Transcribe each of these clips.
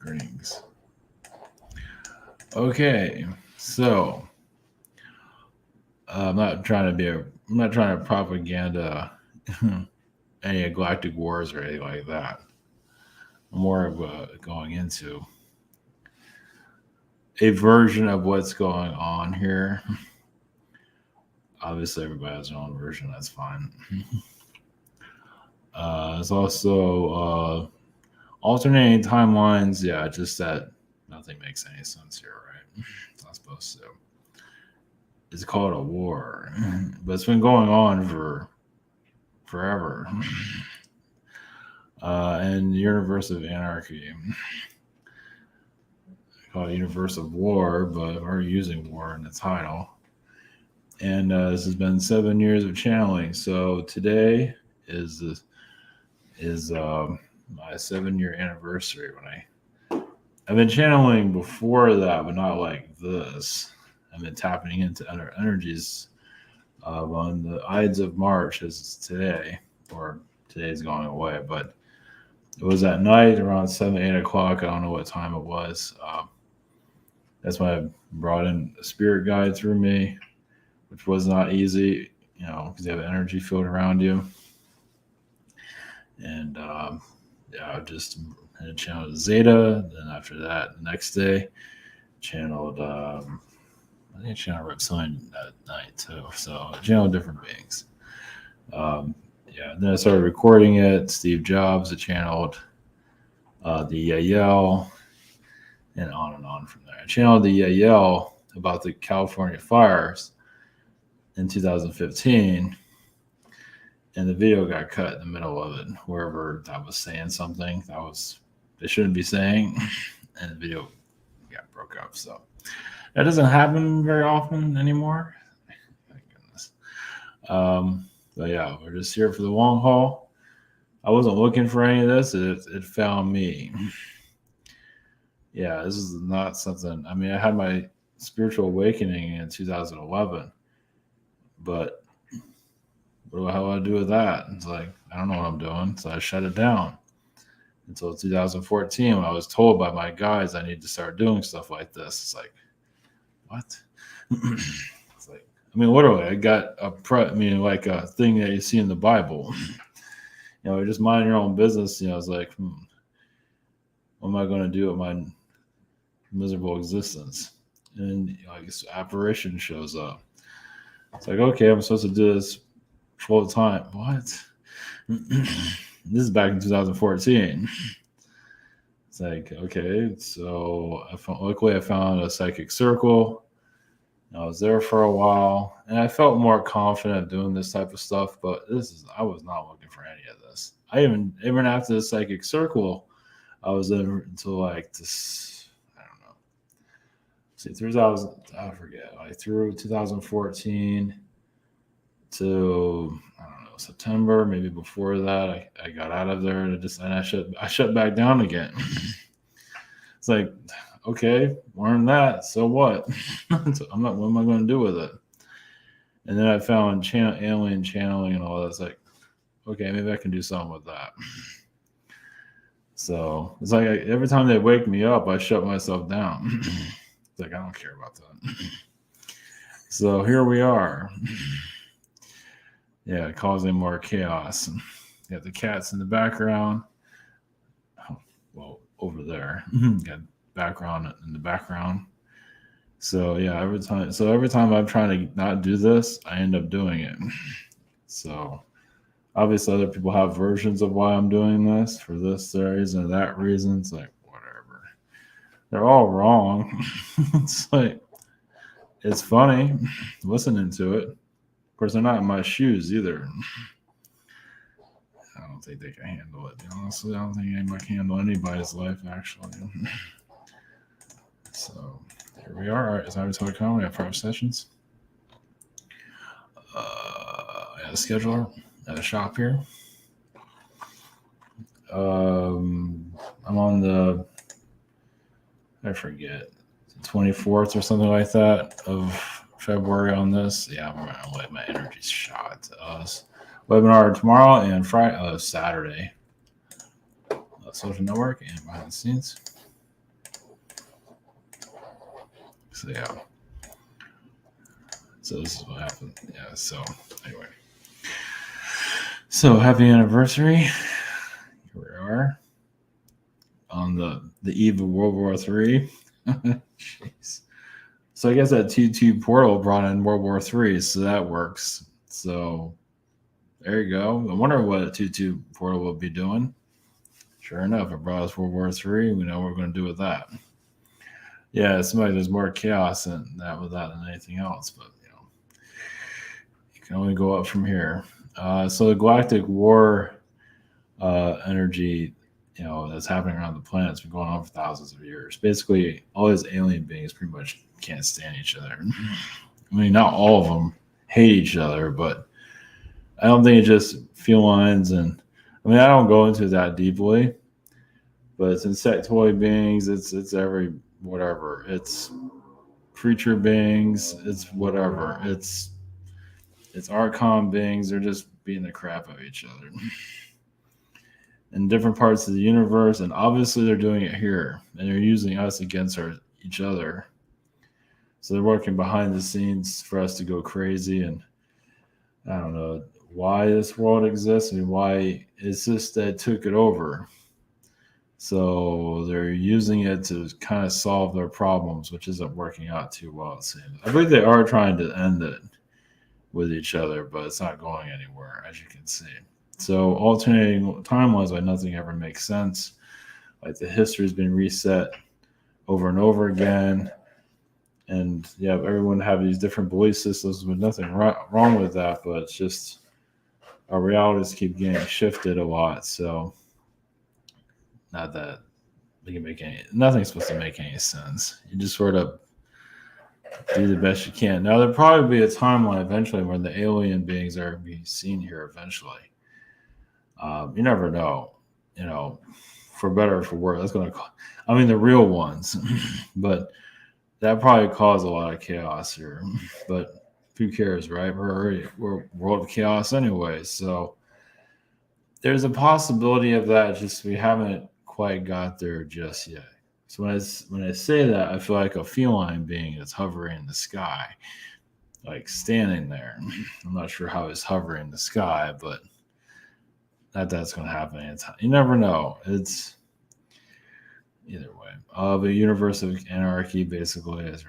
Greetings. Okay, so I'm not trying to propaganda any galactic wars or anything like that. More of going into a version of what's going on here. Obviously, everybody has their own version. That's fine. It's also alternating timelines. Yeah, just that nothing makes any sense here, right? It's not supposed to. It's called a war, but it's been going on for forever. And the universe of anarchy, called universe of war, but we're using war in the title. And this has been 7 years of channeling. So today is my 7-year anniversary. I've been channeling before that, but not like this. I've been tapping into other energies on the Ides of March, as today, or today's going away, but it was at night around 7, 8 o'clock. I don't know what time it was. That's when I brought in a spirit guide through me, which was not easy, because you have an energy field around you. And I just channeled Zeta. Then after that, the next day, channeled, I think I channeled Reptilian at night too. So I channeled different beings. Then I started recording it. Steve Jobs, I channeled the Yael, and on from there. I channeled the Yael about the California fires in 2015, and the video got cut in the middle of it, wherever that was saying something they shouldn't be saying, and the video got broke up. So that doesn't happen very often anymore. Thank goodness. But yeah, we're just here for the long haul. I wasn't looking for any of this. It found me. Yeah, this is not something. I mean, I had my spiritual awakening in 2011, but what the hell do I do with that? It's like, I don't know what I'm doing. So I shut it down until 2014 when I was told by my guides I need to start doing stuff like this. It's like, what? It's like, I mean, literally, I got like a thing that you see in the Bible. Just mind your own business. It's like, what am I going to do with my miserable existence? And this apparition shows up. It's like, okay, I'm supposed to do this full time. What? This is back in 2014. It's like, okay, so luckily I found a psychic circle. I was there for a while, and I felt more confident doing this type of stuff. But I was not looking for any of this. Even after the psychic circle, I was in until like this. I don't know. See, 2000. I forget. Like through 2014 to I don't know September, maybe before that. I got out of there and I shut back down again. It's like, okay, learn that. So what? What am I going to do with it? And then I found alien channeling and all that. It's like, okay, maybe I can do something with that. So it's like every time they wake me up, I shut myself down. It's like, I don't care about that. So here we are. Yeah, causing more chaos. You got the cats in the background. Oh, well, over there. Got background in the background. So yeah, every time I'm trying to not do this, I end up doing it. So obviously other people have versions of why I'm doing this for this reason or that reason. It's like, whatever. They're all wrong. It's like, it's funny listening to it. Of course, they're not in my shoes either. I don't think they can handle it. Honestly, I don't think anybody can handle anybody's life, actually. So here we are. All right, it's Avatar.com. We have 5 sessions. I got a scheduler at a shop here. I'm on I forget, 24th or something like that of February on this. Yeah, I'm going to let my energy shot. Webinar tomorrow and Saturday. Social network and behind the scenes. So yeah. So this is what happened. Yeah. So anyway. So happy anniversary. Here we are on the eve of World War III. Jeez. So I guess that 2-2 portal brought in World War III, so that works. So there you go. I wonder what a 2-2 portal will be doing. Sure enough, it brought us World War III. We know what we're going to do with that. Yeah, it seems like there's more chaos in that with that than anything else, but you can only go up from here. So the Galactic War energy, that's happening around the planet has been going on for thousands of years. Basically, all these alien beings pretty much can't stand each other. I mean, not all of them hate each other, but I don't think it's just felines and I don't go into that deeply, but it's insectoid beings. It's every whatever. It's creature beings. It's whatever. It's Archon beings. They're just beating the crap out of each other in different parts of the universe, and obviously they're doing it here, and they're using us against each other. So they're working behind the scenes for us to go crazy, and I don't know why this world exists. I mean, why it's just that took it over. So they're using it to kind of solve their problems, which isn't working out too well, it seems. I believe they are trying to end it with each other, but it's not going anywhere, as you can see. So alternating timelines, like nothing ever makes sense. Like the history's been reset over and over again. And yeah, everyone have these different belief systems with nothing wrong with that, but it's just our realities keep getting shifted a lot. So not that they can make nothing's supposed to make any sense. You just sort of do the best you can. Now there'll probably be a timeline eventually when the alien beings are be seen here eventually. You never know, for better or for worse. That's going to, the real ones, but that probably caused a lot of chaos here. But who cares, right? We're a world of chaos anyway. So there's a possibility of that. Just we haven't quite got there just yet. So when I say that, I feel like a feline being that's hovering in the sky, like standing there. I'm not sure how it's hovering in the sky, but that's going to happen anytime. You never know. It's either way. The universe of anarchy basically is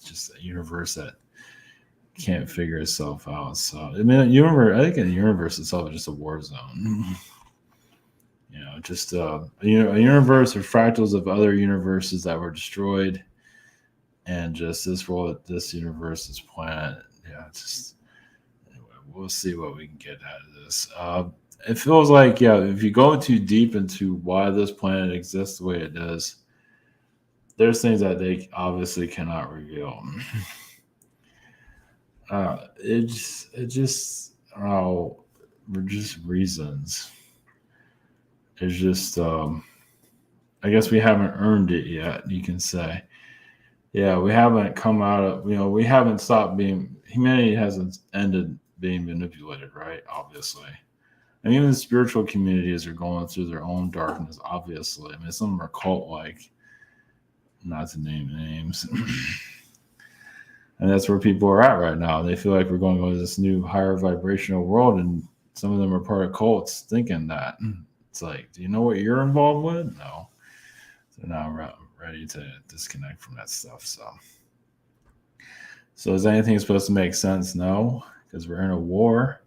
just a universe that can't figure itself out. So I think the universe itself is just a war zone. Just a universe of fractals of other universes that were destroyed, and just this world, this universe, this planet. Yeah, anyway, we'll see what we can get out of this. It feels like, if you go too deep into why this planet exists the way it does, there's things that they obviously cannot reveal. Just reasons. It's just, I guess we haven't earned it yet, you can say. Yeah, we haven't come out of, we haven't stopped humanity hasn't ended being manipulated, right? Obviously. And even the spiritual communities are going through their own darkness, obviously. Some of them are cult-like, not to name names. And that's where people are at right now. They feel like we're going to go to this new higher vibrational world, and some of them are part of cults thinking that. It's like, do you know what you're involved with? No. They're not ready to disconnect from that stuff. So is anything supposed to make sense? No, because we're in a war.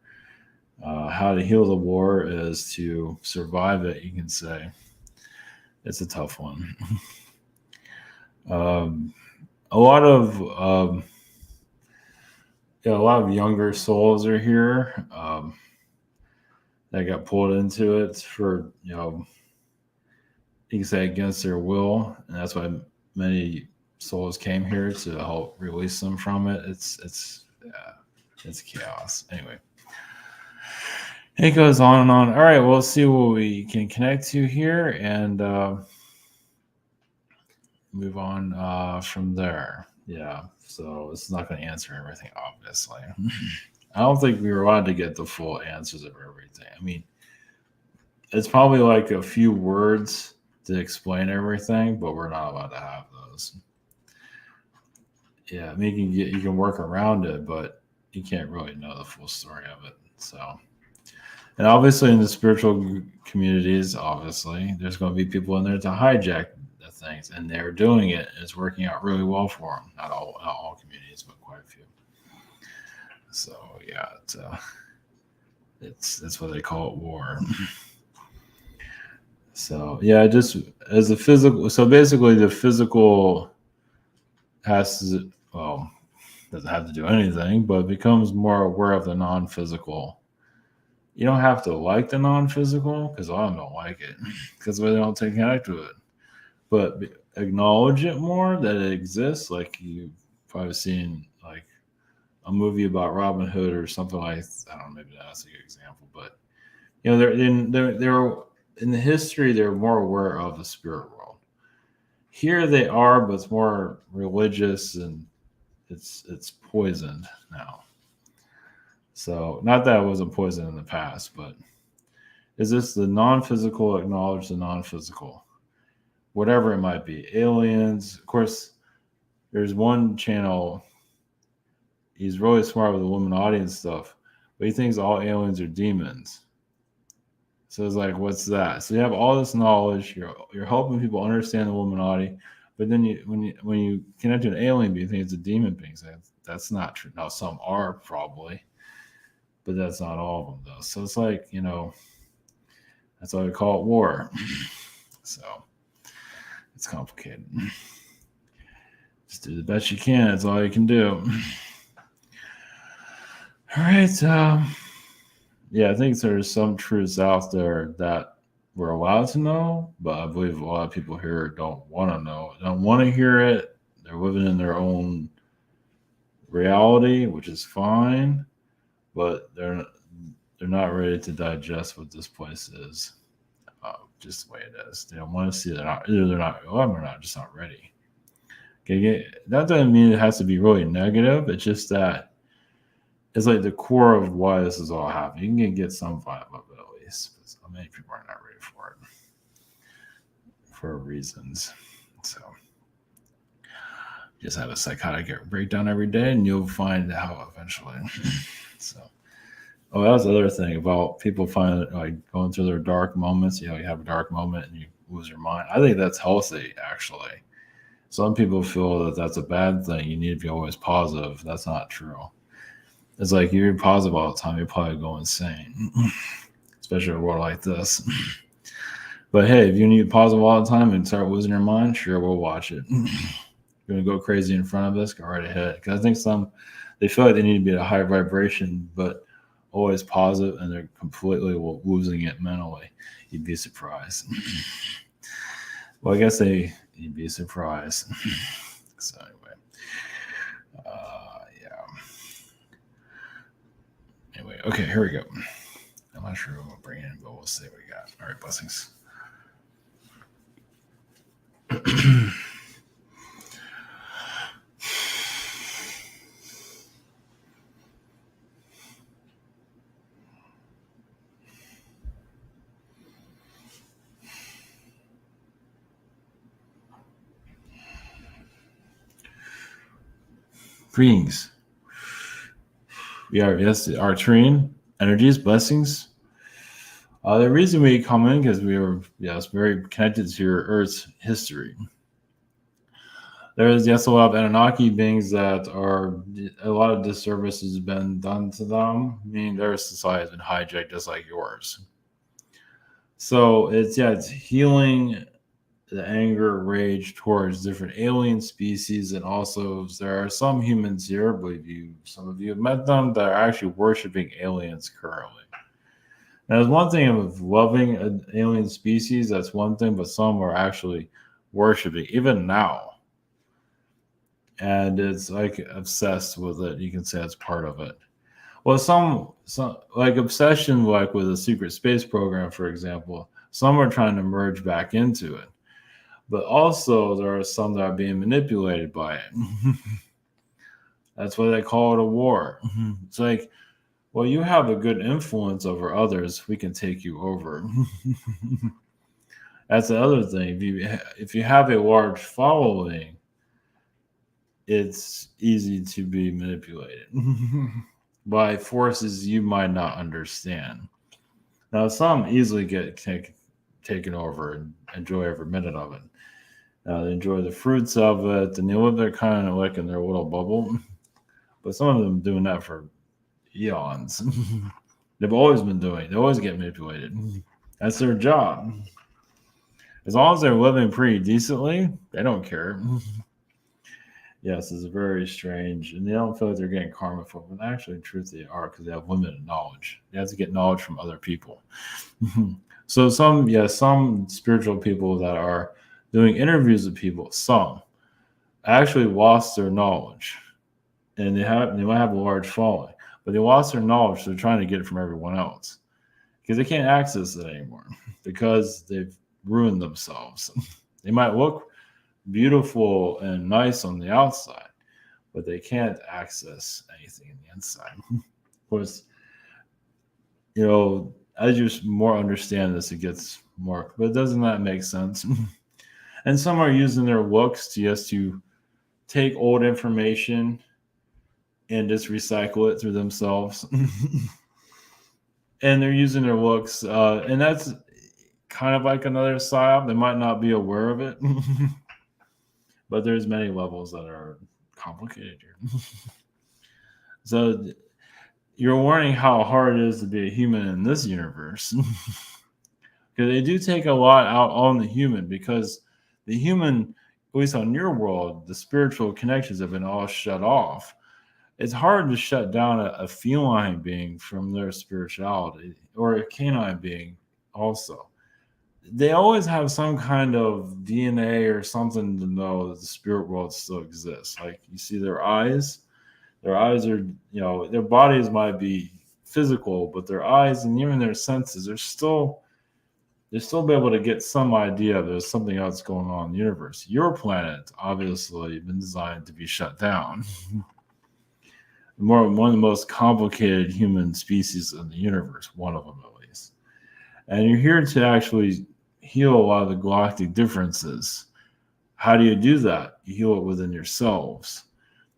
How to heal the war is to survive it, you can say. It's a tough one. A lot of younger souls are here that got pulled into it for, you can say against their will, and that's why many souls came here to help release them from it. It's chaos. Anyway, it goes on and on. All right, we'll see what we can connect to here and move on from there. Yeah, so it's not going to answer everything, obviously. I don't think we were allowed to get the full answers of everything. It's probably like a few words to explain everything, but we're not allowed to have those. yeah, I mean, you can work around it, but you can't really know the full story of it. So, and obviously in the spiritual communities, obviously there's going to be people in there to hijack the things, and they're doing it. It's working out really well for them. Not all communities, but quite a few. So yeah, it's that's what they call it, war. So yeah, just as a physical. So basically, the physical has to, well, doesn't have to do anything, but becomes more aware of the non-physical. You don't have to like the non-physical because a lot of them don't like it because they don't take connect to it. But acknowledge it more that it exists. Like you've probably seen like a movie about Robin Hood or something like, I don't know, maybe that's a good example, but you know they're in the history they're more aware of the spirit world. Here they are, but it's more religious and it's poisoned now. So not that it wasn't poisoned in the past, but is this the non-physical acknowledge the non-physical, whatever it might be, aliens? Of course, there's one channel. He's really smart with the Illuminati and stuff, but he thinks all aliens are demons. So it's like, what's that? So you have all this knowledge. You're helping people understand the Illuminati, but then when you connect to an alien being, you think it's a demon being. So that's not true. Now some are probably, but that's not all of them though. So it's like, that's why we call it war. So it's complicated. Just do the best you can. That's all you can do. All right. Yeah, I think there's some truths out there that we're allowed to know, but I believe a lot of people here don't want to know, don't want to hear it. They're living in their own reality, which is fine, but they're not ready to digest what this place is. Just the way it is. They don't want to see it. They're not, well, they're not just not ready. Okay, that doesn't mean it has to be really negative. It's just that it's like the core of why this is all happening. You can get some vibe of it at least. But many people are not ready for it for reasons. So just have a psychotic breakdown every day, and you'll find out eventually. So, that was the other thing about people finding like going through their dark moments. You have a dark moment and you lose your mind. I think that's healthy, actually. Some people feel that that's a bad thing. You need to be always positive. That's not true. It's like you're positive all the time, you'll probably go insane, especially in a world like this. But hey, if you need positive all the time and start losing your mind, sure, we'll watch it. You're going to go crazy in front of us, go right ahead. Because I think they feel like they need to be at a high vibration, but always positive, and they're completely losing it mentally. You'd be surprised. Well, I guess you'd be surprised. So anyway. Anyway, okay, here we go. I'm not sure what we'll bring in, but we'll see what we got. All right, blessings. Greetings. We are, yes, Arcturine energies, blessings. The reason we come in because we are, yes, very connected to your Earth's history. There is, yes, a lot of Anunnaki beings that are, a lot of disservice has been done to them, meaning their society has been hijacked just like yours. So it's healing the anger, rage towards different alien species, and also there are some humans here, I believe some of you have met them, that are actually worshiping aliens currently. Now, there's one thing of loving an alien species, that's one thing, but some are actually worshiping, even now. And it's like obsessed with it. You can say it's part of it. Well, some like obsession, like with a secret space program, for example, some are trying to merge back into it. But also there are some that are being manipulated by it. That's why they call it a war. It's like, well, you have a good influence over others, we can take you over. That's the other thing. If you have a large following, it's easy to be manipulated by forces you might not understand. Now, some easily get taken over and enjoy every minute of it. They enjoy the fruits of it, and they live their kind of like in their little bubble. But some of them doing that for eons. They've always been doing. They always get manipulated. That's their job. As long as they're living pretty decently, they don't care. Yes, it's very strange, and they don't feel like they're getting karma for it. But actually, in truth, they are because they have limited knowledge. They have to get knowledge from other people. So some spiritual people that are doing interviews with people, some actually lost their knowledge, and they might have a large following, but they lost their knowledge. So they're trying to get it from everyone else because they can't access it anymore because they've ruined themselves. They might look beautiful and nice on the outside, but they can't access anything in the inside. Of course, as you more understand this, it gets more, but doesn't that make sense? And some are using their looks to take old information and just recycle it through themselves. And they're using their looks, and that's kind of like another psyop. They might not be aware of it, but there's many levels that are complicated here. So you're learning how hard it is to be a human in this universe. Because they do take a lot out on the human, because the human, at least on your world, the spiritual connections have been all shut off. It's hard to shut down a feline being from their spirituality, or a canine being also. They always have some kind of DNA or something to know that the spirit world still exists. Like you see their eyes are, their bodies might be physical, but their eyes and even their senses are still, they'll still be able to get some idea there's something else going on in the universe. Your planet obviously been designed to be shut down. One of the most complicated human species in the universe, one of them at least. And you're here to actually heal a lot of the galactic differences. How do you do that? You heal it within yourselves.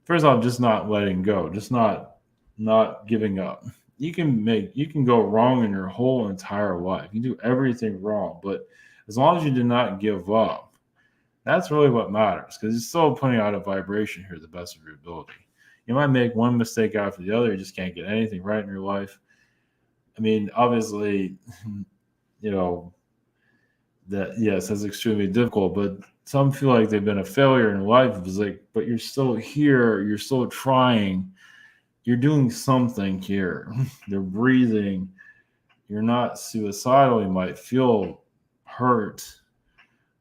First off, just not letting go, just not giving up. You can go wrong in your whole entire life. You do everything wrong, but as long as you do not give up, that's really what matters, because you're still putting out a vibration here to the best of your ability. You might make one mistake after the other. You just can't get anything right in your life. I mean, obviously, that, yes, that's extremely difficult, but some feel like they've been a failure in life. It's like, but you're still here. You're still trying. You're doing something here. You're breathing. You're not suicidal. You might feel hurt,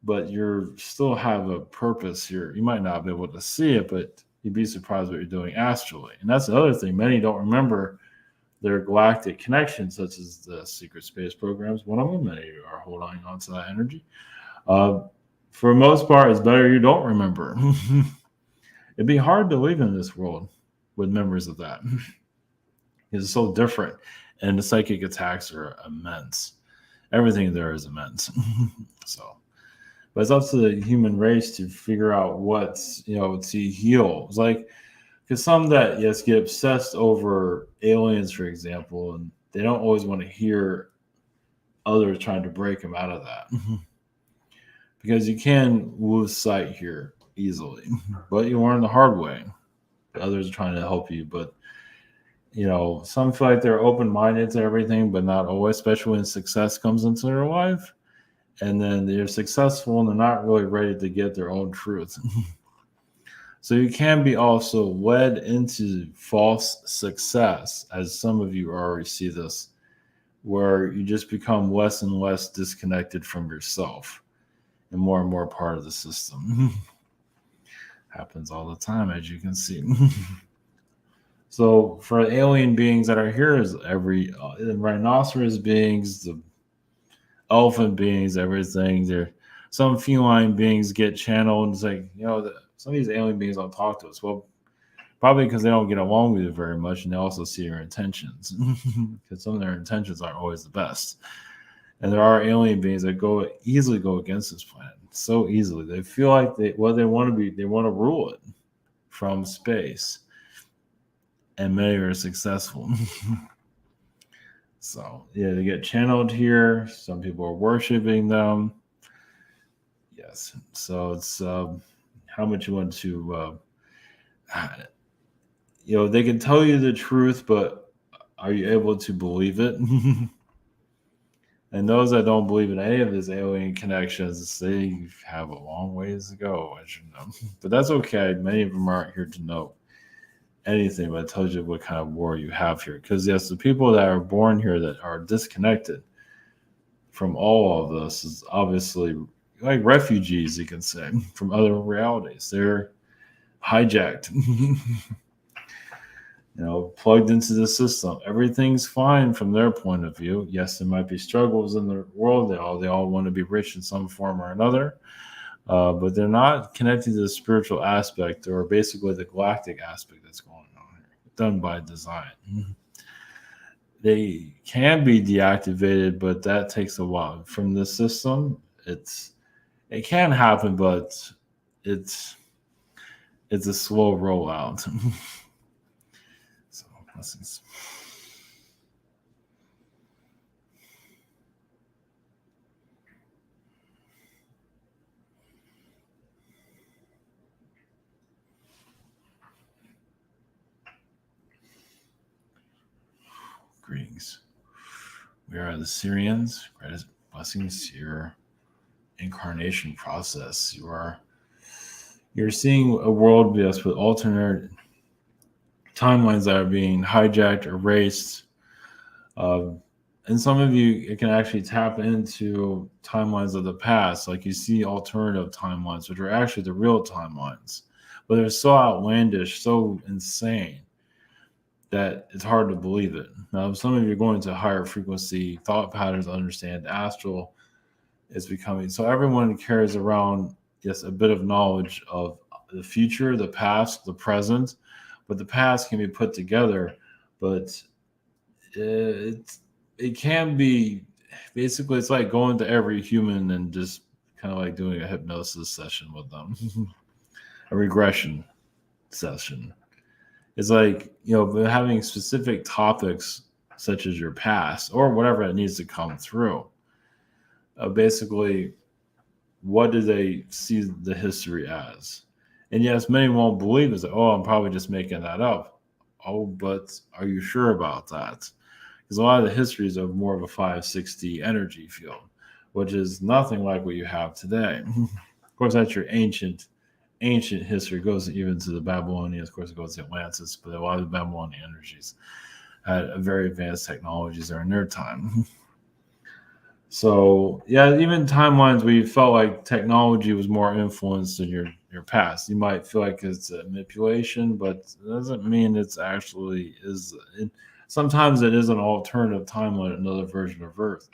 but you still have a purpose here. You might not be able to see it, but you'd be surprised what you're doing astrally. And that's the other thing. Many don't remember their galactic connections, such as the secret space programs. One of them, many are holding on to that energy. For the most part, it's better you don't remember. It'd be hard to live in this world with memories of that. It's so different. And the psychic attacks are immense. Everything there is immense. But it's up to the human race to figure out what's, to heal. It's like, because some that, yes, get obsessed over aliens, for example, and they don't always want to hear others trying to break them out of that. Because you can lose sight here easily, but you learn the hard way. Others are trying to help you, but some feel like they're open-minded to everything, but not always, especially when success comes into their life. And then they're successful and they're not really ready to get their own truth. So you can be also led into false success, as some of you already see this, where you just become less and less disconnected from yourself and more part of the system. Happens all the time, as you can see. So for alien beings that are here, is the rhinoceros beings, the elephant beings, everything. Some feline beings get channeled. It's like, some of these alien beings don't talk to us. Well, probably because they don't get along with you very much, and they also see your intentions. Because some of their intentions aren't always the best. And there are alien beings that easily go against this planet so easily. They feel like they want to rule it from space, and many are successful. So yeah, they get channeled here. Some people are worshiping them. Yes. So it's how much you want to. They can tell you the truth, but are you able to believe it? And those that don't believe in any of these alien connections, they have a long ways to go, as you know. But that's okay. Many of them aren't here to know anything, but it tells you what kind of war you have here. Because yes, the people that are born here that are disconnected from all of this is obviously like refugees, you can say, from other realities. They're hijacked. Plugged into the system. Everything's fine from their point of view. Yes, there might be struggles in the world. They all want to be rich in some form or another, but they're not connected to the spiritual aspect or basically the galactic aspect that's going on here, done by design. They can be deactivated, but that takes a while. From the system, it can happen, but it's a slow rollout. So blessings. Greetings. We are the Syrians. Greatest blessings. Your incarnation process. You're seeing a world with alternate timelines that are being hijacked, erased. And some of you, it can actually tap into timelines of the past. Like you see alternative timelines, which are actually the real timelines. But they're so outlandish, so insane that it's hard to believe it. Now, some of you are going to higher frequency thought patterns, understand Astral is becoming. So everyone carries around, yes, a bit of knowledge of the future, the past, the present. But the past can be put together, but it can be basically it's like going to every human and just kind of like doing a hypnosis session with them, a regression session. It's like having specific topics such as your past or whatever it needs to come through. Basically, what do they see the history as? And yes, many won't believe it. Like, oh, I'm probably just making that up. Oh, but are you sure about that? Because a lot of the histories are more of a 560 energy field, which is nothing like what you have today. Of course, that's your ancient history. It goes even to the Babylonians. Of course, it goes to Atlantis, but a lot of the Babylonian energies had very advanced technologies during their time. So, yeah, even timelines where you felt like technology was more influenced in your past. You might feel like it's a manipulation, but it doesn't mean it's actually is. Sometimes it is an alternative timeline, another version of Earth.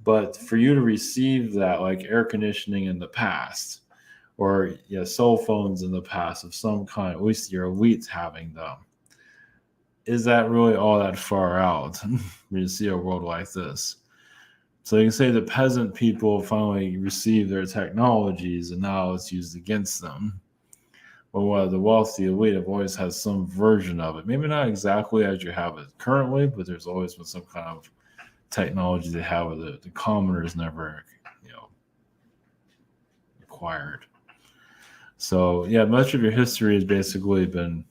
But for you to receive that, like air conditioning in the past, or cell phones in the past of some kind, at least your elites having them, is that really all that far out when you see a world like this? So you can say the peasant people finally received their technologies and now it's used against them. Well, the wealthy elite have always had some version of it. Maybe not exactly as you have it currently, but there's always been some kind of technology they have with it. The commoners never, acquired. So yeah, much of your history has basically been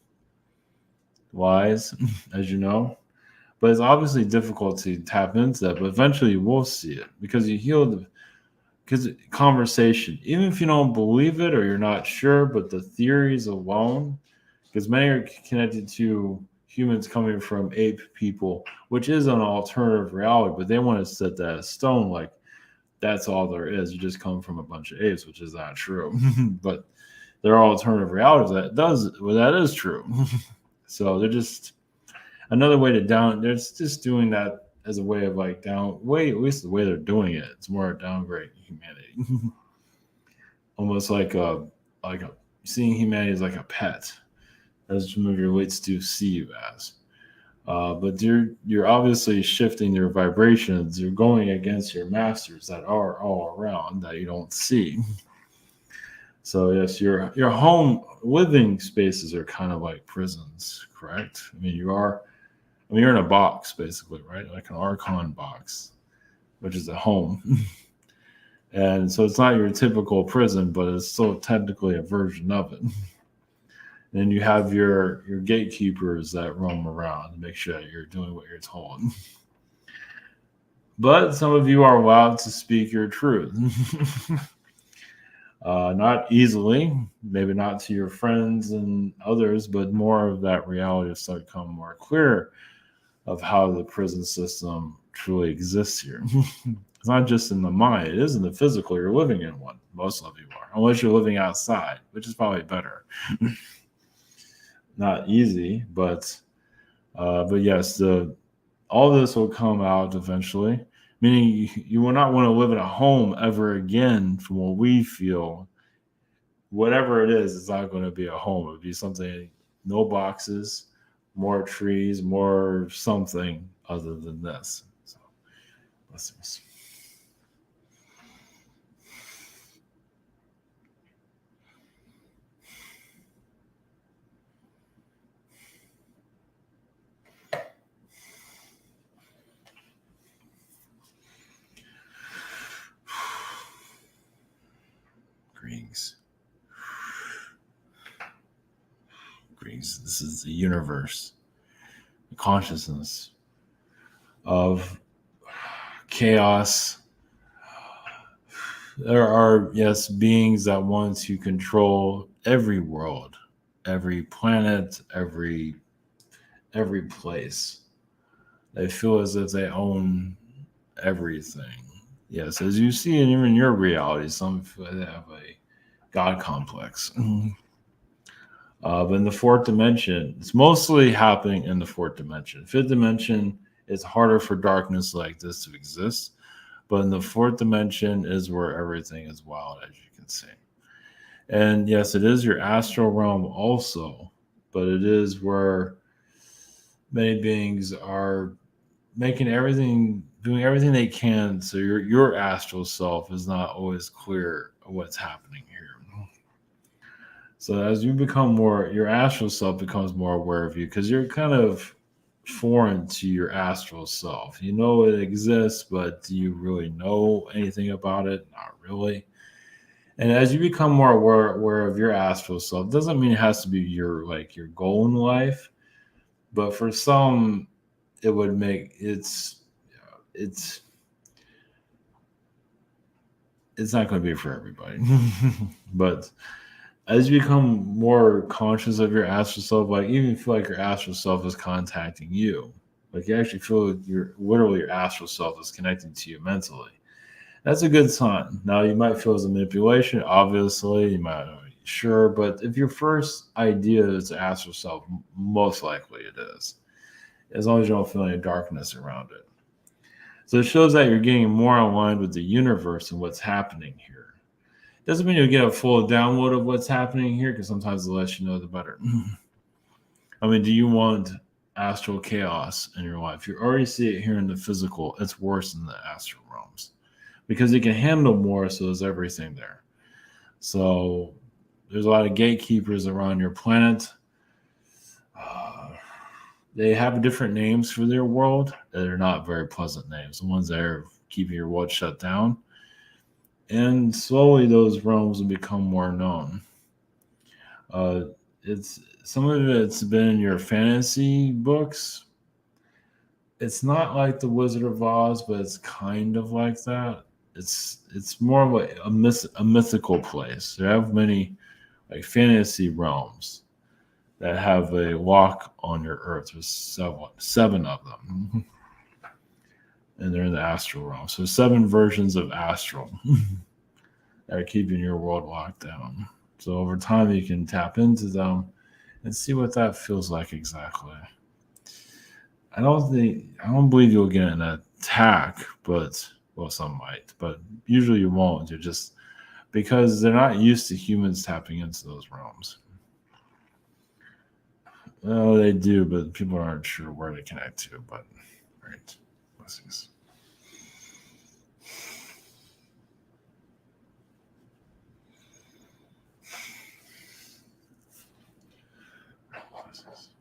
lies, as you know. But it's obviously difficult to tap into that. But eventually you will see it because you heal because conversation, even if you don't believe it or you're not sure, but the theories alone, because many are connected to humans coming from ape people, which is an alternative reality, but they want to set that as stone, like that's all there is. You just come from a bunch of apes, which is not true. But there are alternative realities that is true. So they're just another way to down. They're just doing that as a way of like at least the way they're doing it. It's more a downgrade humanity. Almost like seeing humanity as like a pet, as some of your elites do see you as. But you're obviously shifting your vibrations. You're going against your masters that are all around that you don't see. So yes, your home living spaces are kind of like prisons, correct? I mean, you're in a box basically, right? Like an Archon box, which is a home. And so it's not your typical prison, but it's still technically a version of it. And you have your gatekeepers that roam around and make sure that you're doing what you're told. But some of you are allowed to speak your truth. Not easily, maybe not to your friends and others, but more of that reality will start to become more clear of how the prison system truly exists here. It's not just in the mind, it is in the physical. You're living in one. Most of you are, unless you're living outside, which is probably better. Not easy, but yes, all this will come out eventually. Meaning, you will not want to live in a home ever again. From what we feel, whatever it is, it's not going to be a home. It'll be something, no boxes, more trees, more something other than this. So, blessings. Greetings. Greetings. This is the universe, the consciousness of chaos. There are, yes, beings that want to control every world, every planet, every place. They feel as if they own everything. Yes, as you see in even your reality, some feel they have a God complex. But in the fourth dimension, it's mostly happening in the fourth dimension. Fifth dimension, it's harder for darkness like this to exist. But in the fourth dimension is where everything is wild, as you can see. And yes, it is your astral realm also, but it is where many beings are making everything, doing everything they can, so your astral self is not always clear of what's happening here. So as you become more, your astral self becomes more aware of you because you're kind of foreign to your astral self. You know it exists, but do you really know anything about it? Not really. And as you become more aware of your astral self, doesn't mean it has to be your goal in life, but for some, it would make it's not going to be for everybody. But as you become more conscious of your astral self, like even feel like your astral self is contacting you, like you actually feel your astral self is connecting to you mentally. That's a good sign. Now you might feel as a manipulation, obviously, you might not be sure, but if your first idea is astral self, most likely it is, as long as you don't feel any darkness around it. So it shows that you're getting more aligned with the universe and what's happening here. Doesn't mean you'll get a full download of what's happening here, because sometimes the less you know, the better. I mean, do you want astral chaos in your life? You already see it here in the physical. It's worse in the astral realms because it can handle more, so there's everything there. So there's a lot of gatekeepers around your planet. They have different names for their world. They're not very pleasant names. The ones that are keeping your world shut down. And slowly those realms will become more known. It's some of it's been in your fantasy books. It's not like the Wizard of Oz, but it's kind of like that. It's more of a mythical place. There have many like fantasy realms that have a walk on your earth. There's seven of them. And they're in the astral realm. So 7 versions of astral that are keeping your world locked down. So over time you can tap into them and see what that feels like exactly. I don't believe you'll get an attack, but well, some might, but usually you won't. You're just because they're not used to humans tapping into those realms. Well, they do, but people aren't sure where to connect to. But right, blessings. consequences.